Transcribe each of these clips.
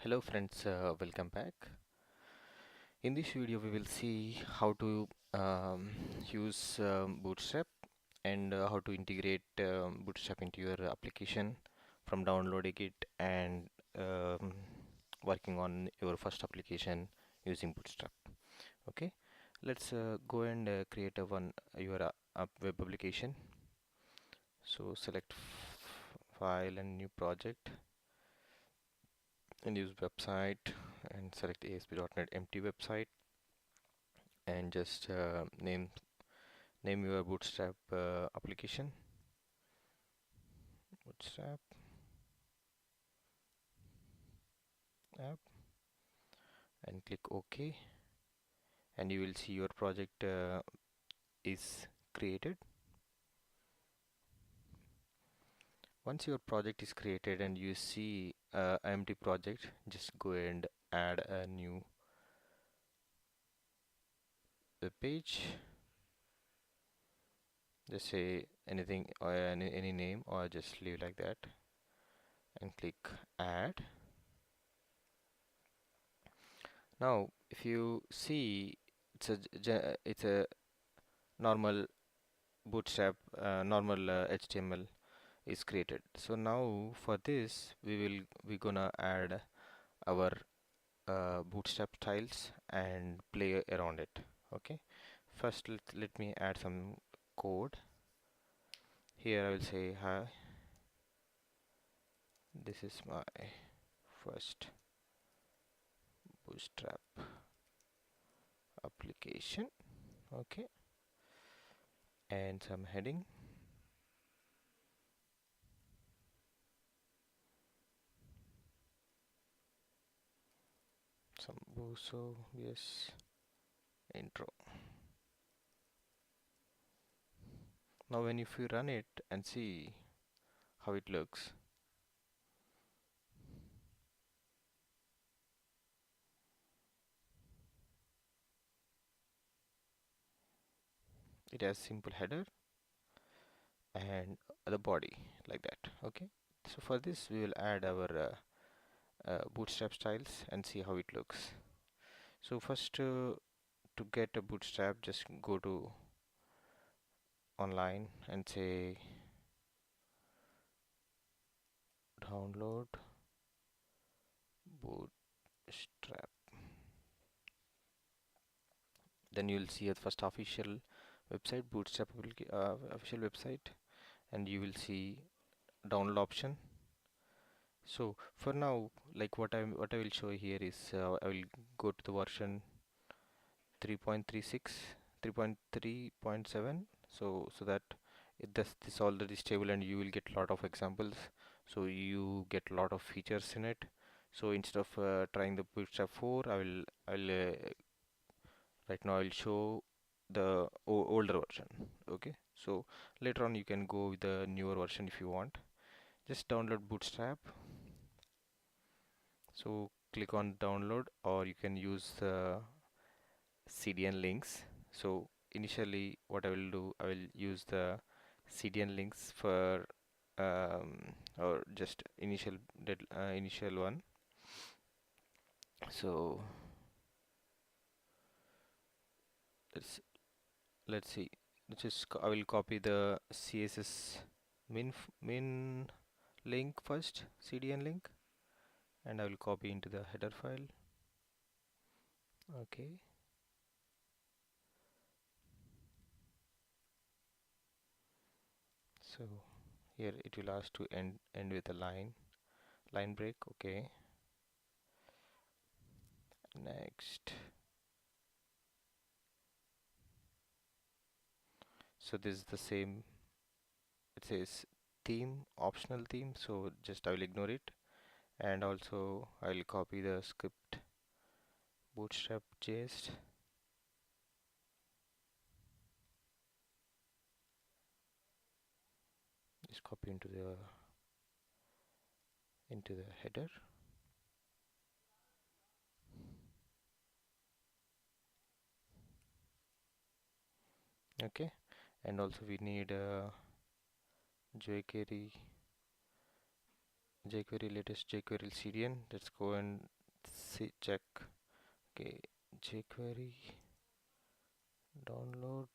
Hello friends, welcome back. In this video we will see how to use Bootstrap and how to integrate Bootstrap into your application from downloading it and um, working on your first application using Bootstrap. Okay, let's go and create a your web application. So select file and new project and use website and select ASP.NET empty website and just name your Bootstrap application, Bootstrap app, and click OK, and you will see your project is created. Once your project is created and you see empty project, just go and add a new web page. Just say anything or any name, or just leave like that and click add. Now if you see, it's a normal Bootstrap normal HTML is created. So now for this we gonna add our Bootstrap styles and play around it. Okay, first let me add some code. Here I will say, hi, this is my first Bootstrap application. Okay, and some heading, some Boso, yes, intro. Now when if you run it and see how it looks, it has simple header and the body like that. Okay, so for this we will add our Bootstrap styles and see how it looks. So first, to get a Bootstrap, just go to online and say download Bootstrap. Then you will see a first official website, Bootstrap official website, and you will see download option. So for now, like what I will show here is I will go to the version 3.36, 3.3.7, so that this already stable and you will get a lot of examples, so you get a lot of features in it. So instead of trying the Bootstrap 4, I'll right now I'll show the older version. Okay, so later on you can go with the newer version if you want. Just download Bootstrap. So click on download, or you can use the CDN links. So initially what I will do, I will use the CDN links for or just initial one. So let's let's see. I will copy the CSS min link first, CDN link, and I will copy into the header file. Okay. So here it will ask to end with a line break. Okay. Next. So this is the same, it says theme, optional theme, so just I will ignore it, and also I will copy the script bootstrap JS. Just copy into the header. Okay, and also we need jQuery jQuery, latest jQuery CDN. Let's go and see, check. Okay, jQuery download.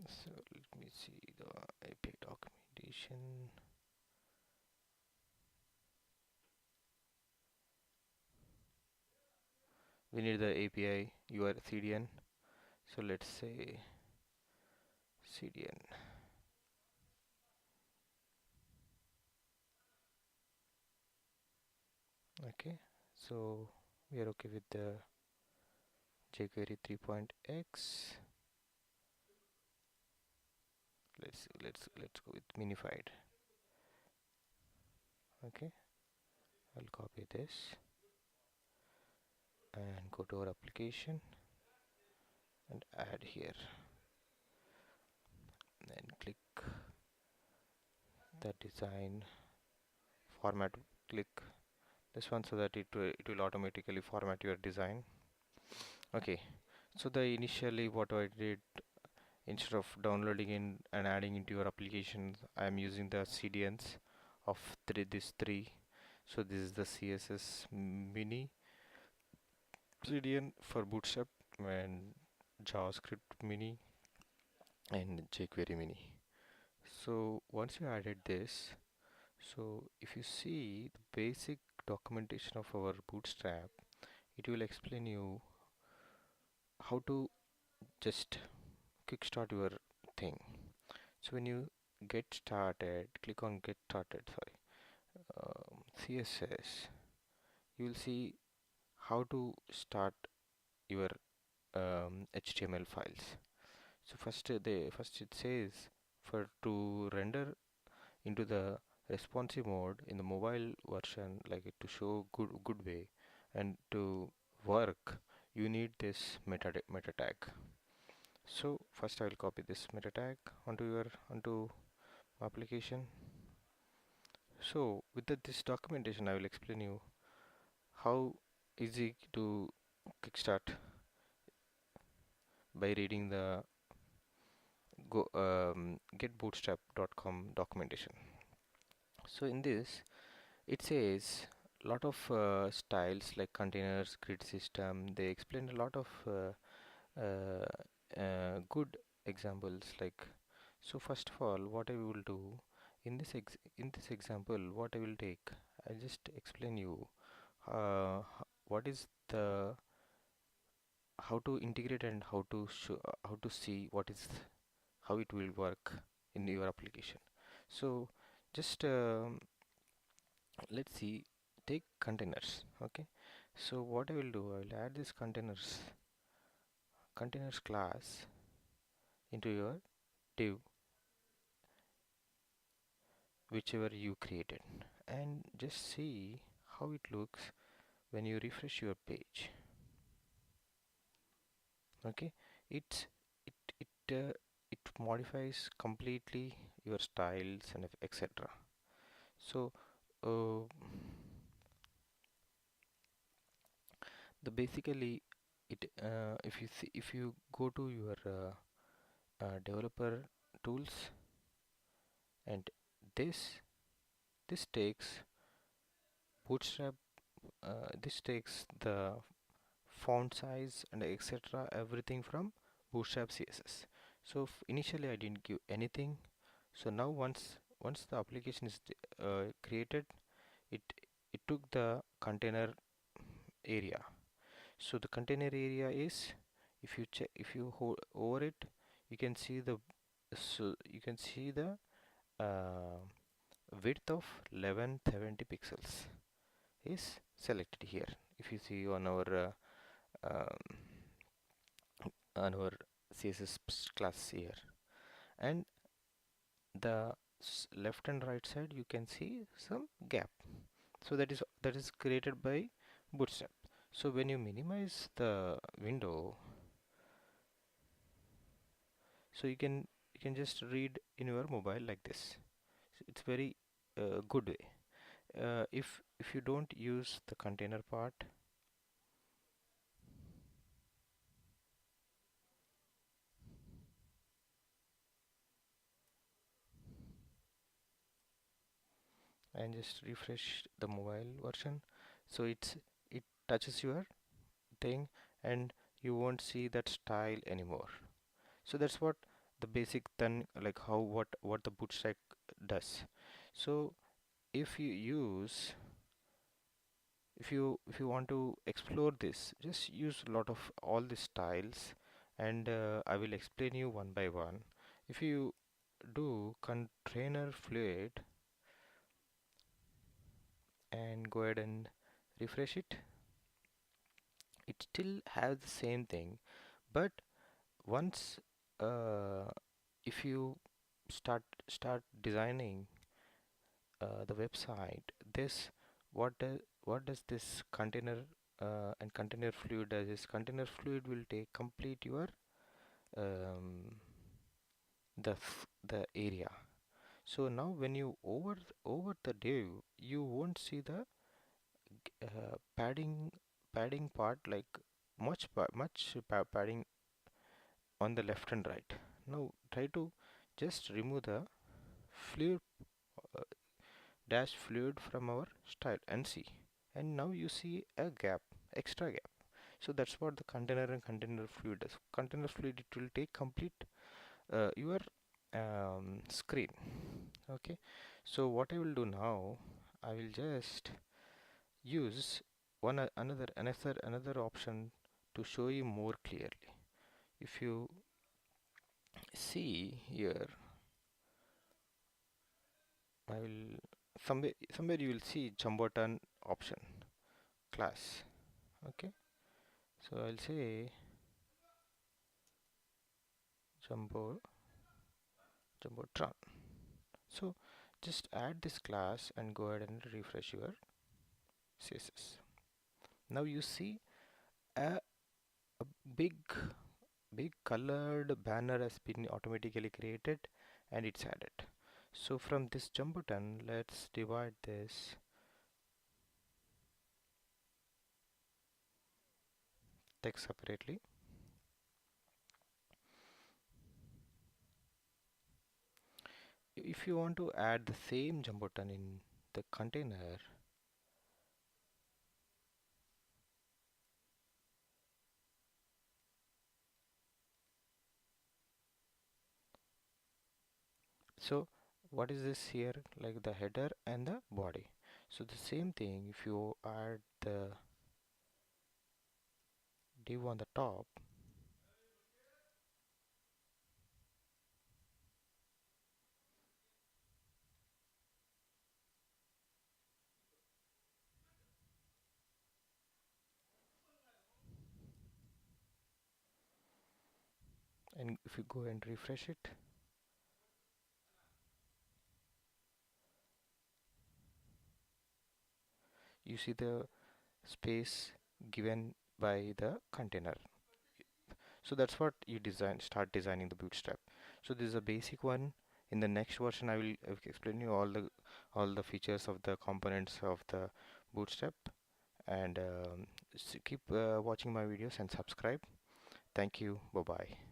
So let me see the API documentation. We need the API UR CDN. So let's say CDN. Okay, so we are okay with the jQuery 3.x. Let's go with minified. Okay, I'll copy this and go to our application and add here and click the design format. Click this one so that it will automatically format your design. Okay, so the initially what I did, instead of downloading in and adding into your application, I am using the CDNs of these three. So this is the CSS mini CDN for Bootstrap and JavaScript mini and jQuery mini. So once you added this, so if you see the basic documentation of our Bootstrap, it will explain you how to just kickstart your thing. So when you get started, click on get started, sorry, CSS, you will see how to start your HTML files. So first it says for to render into the responsive mode in the mobile version, like it to show good way and to work, you need this meta tag. So first I will copy this meta tag onto application. So with this documentation I will explain you how easy to kickstart by reading the getbootstrap.com documentation. So in this it says lot of styles like containers, grid system. They explain a lot of good examples. Like, so first of all, what I will do in this example, what I will take, I just explain you what is the how to integrate and how to show, how to see what is how it will work in your application. So just let's see, take containers. Okay, so what I will do, I will add this containers class into your div whichever you created, and just see how it looks when you refresh your page. Okay, it's it modifies completely your styles and etc. So uh, the basically it if you go to your developer tools, and this this takes bootstrap, this takes the font size and etc everything from bootstrap css. So initially I didn't give anything. So now once the application is created, it it took the container area. So the container area is, if you check, if you hold over it, you can see the, so you can see the uh, width of 1170 pixels is selected here. If you see on our CSS class here, and the left and right side you can see some gap. So that is created by Bootstrap. So when you minimize the window, so you can just read in your mobile like this. So it's very good way. If you don't use the container part, and just refresh the mobile version, so it touches your thing and you won't see that style anymore. So that's what the basic then, like how what the bootstrap does. So if you use if you want to explore this, just use a lot of all the styles, and I will explain you one by one. If you do container fluid and go ahead and refresh it, it still has the same thing, but once if you start designing the website, this what does this container and container fluid does is container fluid will take complete your um, the area. So now when you over the div, you won't see the padding part, like much padding on the left and right. Now try to just remove the fluid uh, dash fluid from our style and see, and now you see a gap, extra gap. So that's what the container and container fluid does. Container fluid, it will take complete your screen. Okay, so what I will do now, I will just use another option to show you more clearly. If you see here, I will somewhere you will see Jumbotan option class. Okay, so I'll say jumbo jumbotron. So just add this class and go ahead and refresh your CSS. Now you see a, a big big colored banner has been automatically created and it's added. So from this jumbotan, let's divide this text separately. If you want to add the same jumbotan in the container, so what is this here, like the header and the body? So the same thing, if you add the div on the top, and if you go and refresh it, you see the space given by the container. So that's what you start designing the bootstrap. So this is a basic one. In the next version, I will explain you all the features of the components of the bootstrap, and keep watching my videos and subscribe. Thank you. Bye bye.